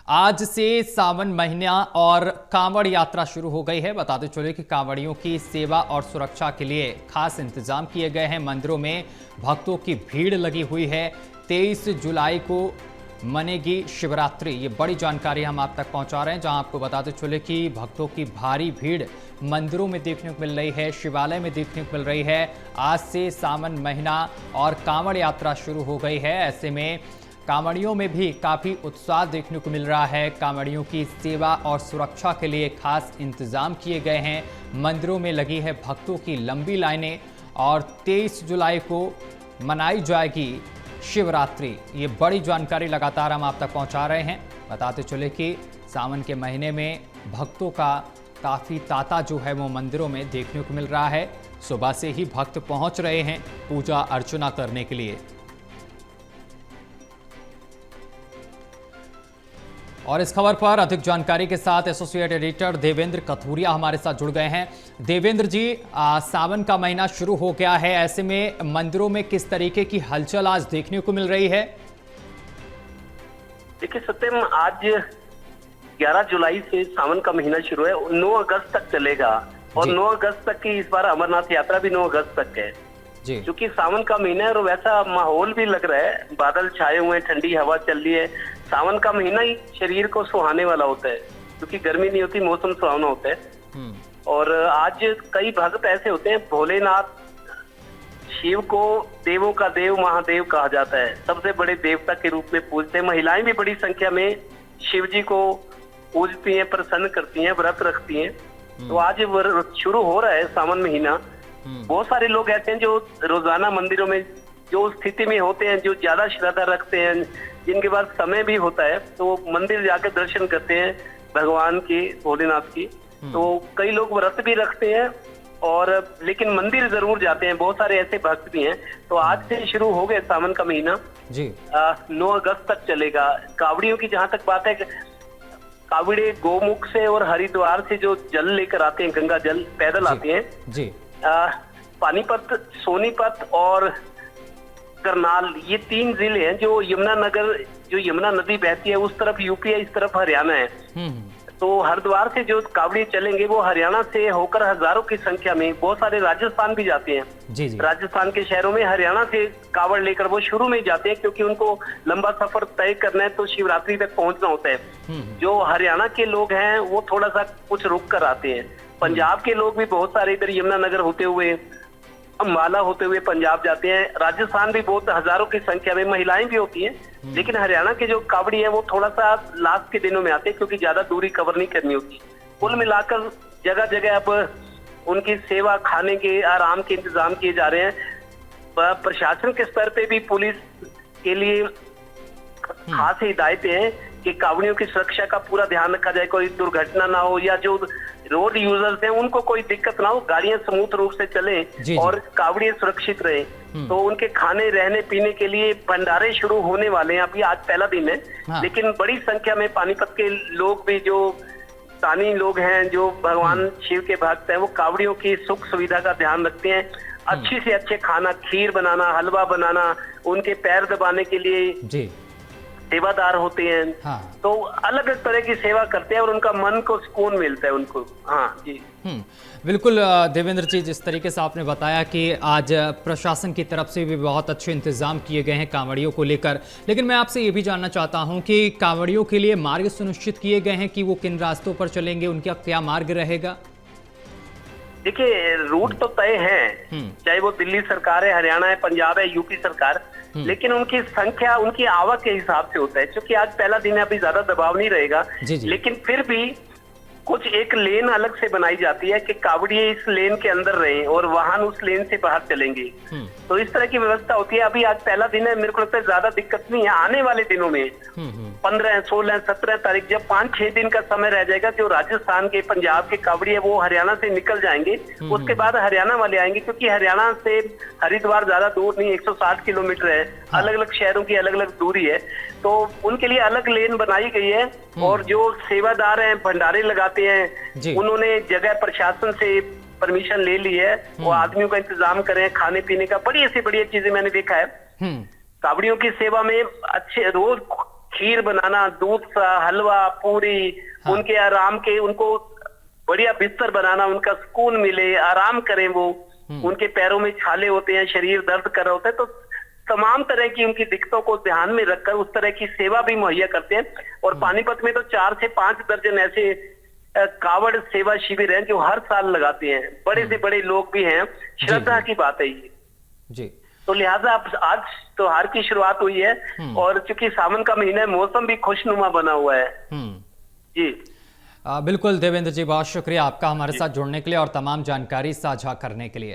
आज से सावन महीना और कांवड़ यात्रा शुरू हो गई है। बताते चले कि कांवड़ियों की सेवा और सुरक्षा के लिए खास इंतजाम किए गए हैं। मंदिरों में भक्तों की भीड़ लगी हुई है। 23 जुलाई को मनेगी शिवरात्रि। ये बड़ी जानकारी हम आप तक पहुंचा रहे हैं, जहां आपको बताते चले कि भक्तों की भारी भीड़ मंदिरों में देखने को मिल रही है, शिवालय में देखने को मिल रही है। आज से सावन महीना और कांवड़ यात्रा शुरू हो गई है। ऐसे में कांवड़ियों में भी काफ़ी उत्साह देखने को मिल रहा है। कांवड़ियों की सेवा और सुरक्षा के लिए खास इंतजाम किए गए हैं। मंदिरों में लगी है भक्तों की लंबी लाइनें और 23 जुलाई को मनाई जाएगी शिवरात्रि। ये बड़ी जानकारी लगातार हम आप तक पहुंचा रहे हैं। बताते चले कि सावन के महीने में भक्तों का काफ़ी तांता जो है वो मंदिरों में देखने को मिल रहा है। सुबह से ही भक्त पहुंच रहे हैं पूजा अर्चना करने के लिए। और इस खबर पर अधिक जानकारी के साथ एसोसिएट एडिटर देवेंद्र कथूरिया हमारे साथ जुड़ गए हैं। देवेंद्र जी, सावन का महीना शुरू हो गया है, ऐसे में मंदिरों में किस तरीके की हलचल आज देखने को मिल रही है? देखिए सत्यम, आज 11 जुलाई से सावन का महीना शुरू है, 9 अगस्त तक चलेगा और 9 अगस्त तक की इस बार अमरनाथ यात्रा भी 9 अगस्त तक है। क्योंकि सावन का महीना है और वैसा माहौल भी लग रहा है, बादल छाए हुए हैं, ठंडी हवा चल रही है। सावन का महीना ही शरीर को सुहाने वाला होता है, क्योंकि गर्मी नहीं होती, मौसम सुहावना होता है। और आज कई भक्त ऐसे होते हैं, भोलेनाथ शिव को देवों का देव महादेव कहा जाता है, सबसे बड़े देवता के रूप में पूजते हैं। महिलाएं भी बड़ी संख्या में शिव जी को पूजती हैं, प्रसन्न करती हैं, व्रत रखती हैं। तो आज शुरू हो रहा है सावन महीना। बहुत सारे लोग ऐसे हैं जो रोजाना मंदिरों में जो स्थिति में होते हैं, जो ज्यादा श्रद्धा रखते हैं, जिनके पास समय भी होता है, तो मंदिर जाकर दर्शन करते हैं भगवान की, भोलेनाथ की। तो कई लोग व्रत भी रखते हैं और लेकिन मंदिर जरूर जाते हैं। बहुत सारे ऐसे भक्त भी हैं। तो आज से शुरू हो गए सावन का महीना जी, 9 अगस्त तक चलेगा। कावड़ियों की जहां तक बात है, कावड़े गोमुख से और हरिद्वार से जो जल लेकर आते हैं, गंगा जल पैदल आते हैं जी। पानीपत, सोनीपत और करनाल, ये 3 जिले हैं जो यमुना नदी बहती है उस तरफ यूपी है, इस तरफ हरियाणा है। तो हरिद्वार से जो कावड़ी चलेंगे वो हरियाणा से होकर हजारों की संख्या में, बहुत सारे राजस्थान भी जाते हैं जी। राजस्थान के शहरों में हरियाणा से कावड़ लेकर वो शुरू में जाते हैं, क्योंकि उनको लंबा सफर तय करना है, तो शिवरात्रि तक पहुंचना होता है। जो हरियाणा के लोग हैं वो थोड़ा सा कुछ रुक कर आते हैं। पंजाब के लोग भी बहुत सारे इधर यमुनानगर होते हुए, अम्बाला होते हुए पंजाब जाते हैं। राजस्थान भी बहुत हजारों की संख्या में, महिलाएं भी होती हैं। लेकिन हरियाणा के जो कावड़ी है वो थोड़ा सा लास्ट के दिनों में आते हैं, क्योंकि ज्यादा दूरी कवर नहीं करनी होती। कुल मिलाकर जगह जगह अब उनकी सेवा, खाने के, आराम के इंतजाम किए जा रहे हैं। प्रशासन के स्तर पे भी पुलिस के लिए खास हिदायतें हैं कि कावड़ियों की सुरक्षा का पूरा ध्यान रखा जाए, कोई दुर्घटना ना हो, या जो रोड यूजर्स हैं उनको कोई दिक्कत ना हो, गाड़ियां स्मूथ रूप से चलें और कावड़ियां सुरक्षित रहे। तो उनके खाने, रहने पीने के लिए भंडारे शुरू होने वाले हैं। अभी आज पहला दिन है, लेकिन बड़ी संख्या में पानीपत के लोग भी, जो स्थानीय लोग हैं, जो भगवान शिव के भक्त हैं, वो कावड़ियों की सुख सुविधा का ध्यान रखते हैं। अच्छी से अच्छे खाना, खीर बनाना, हलवा बनाना, उनके पैर दबाने के लिए सेवादार होते हैं। तो अलग अलग तरह की सेवा करते हैं और उनका मन को सुकून मिलता है उनको। हाँ जी, बिल्कुल देवेंद्र जी, जिस तरीके से आपने बताया कि आज प्रशासन की तरफ से भी बहुत अच्छे इंतजाम किए गए हैं कांवड़ियों को लेकर, लेकिन मैं आपसे ये भी जानना चाहता हूं कि कांवड़ियों के लिए मार्ग सुनिश्चित किए गए हैं कि वो किन रास्तों पर चलेंगे, उनका क्या मार्ग रहेगा? देखिए, रूट तो तय है, चाहे वो दिल्ली सरकार है, हरियाणा है, पंजाब है, यूपी सरकार, लेकिन उनकी संख्या उनकी आवक के हिसाब से होता है। क्योंकि आज पहला दिन है, अभी ज्यादा दबाव नहीं रहेगा, लेकिन फिर भी कुछ एक लेन अलग से बनाई जाती है कि कावड़िए इस लेन के अंदर रहें और वाहन उस लेन से बाहर चलेंगे। तो इस तरह की व्यवस्था होती है। अभी आज पहला दिन है, मेरे को लगता है ज्यादा दिक्कत नहीं है। आने वाले दिनों में 15, 16, 17 तारीख, जब 5-6 दिन का समय रह जाएगा, जो राजस्थान के, पंजाब के कावड़ी है वो हरियाणा से निकल जाएंगे। उसके बाद हरियाणा वाले आएंगे, क्योंकि हरियाणा से हरिद्वार ज्यादा दूर नहीं, 160 किलोमीटर है। अलग अलग शहरों की अलग अलग दूरी है, तो उनके लिए अलग लेन बनाई गई है। और जो सेवादार हैं, भंडारे लगाते हैं, उन्होंने जगह प्रशासन से परमिशन ले ली है, वो आदमियों का इंतजाम करें, खाने पीने का। बड़ी ऐसी बढ़िया चीजें मैंने देखा है। कावड़ियों की सेवा में अच्छे रोज खीर बनाना, दूध सा हलवा, पूरी, हाँ। उनके आराम के, उनको बढ़िया बिस्तर बनाना, उनका सुकून मिले, आराम करें वो। उनके पैरों में छाले होते हैं, शरीर दर्द कर रहा होता है, तो तमाम तरह की उनकी दिक्कतों को ध्यान में रखकर उस तरह की सेवा भी मुहैया करते हैं। और पानीपत में तो 4 से 5 दर्जन ऐसे कावड़ सेवा शिविर हैं जो हर साल लगाते हैं। बड़े से बड़े लोग भी हैं, श्रद्धा की बात है ये जी। तो लिहाजा आज त्योहार की शुरुआत हुई है और चूंकि सावन का महीना है, मौसम भी खुशनुमा बना हुआ है। जी बिल्कुल देवेंद्र जी, बहुत शुक्रिया आपका हमारे साथ जुड़ने के लिए और तमाम जानकारी साझा करने के लिए।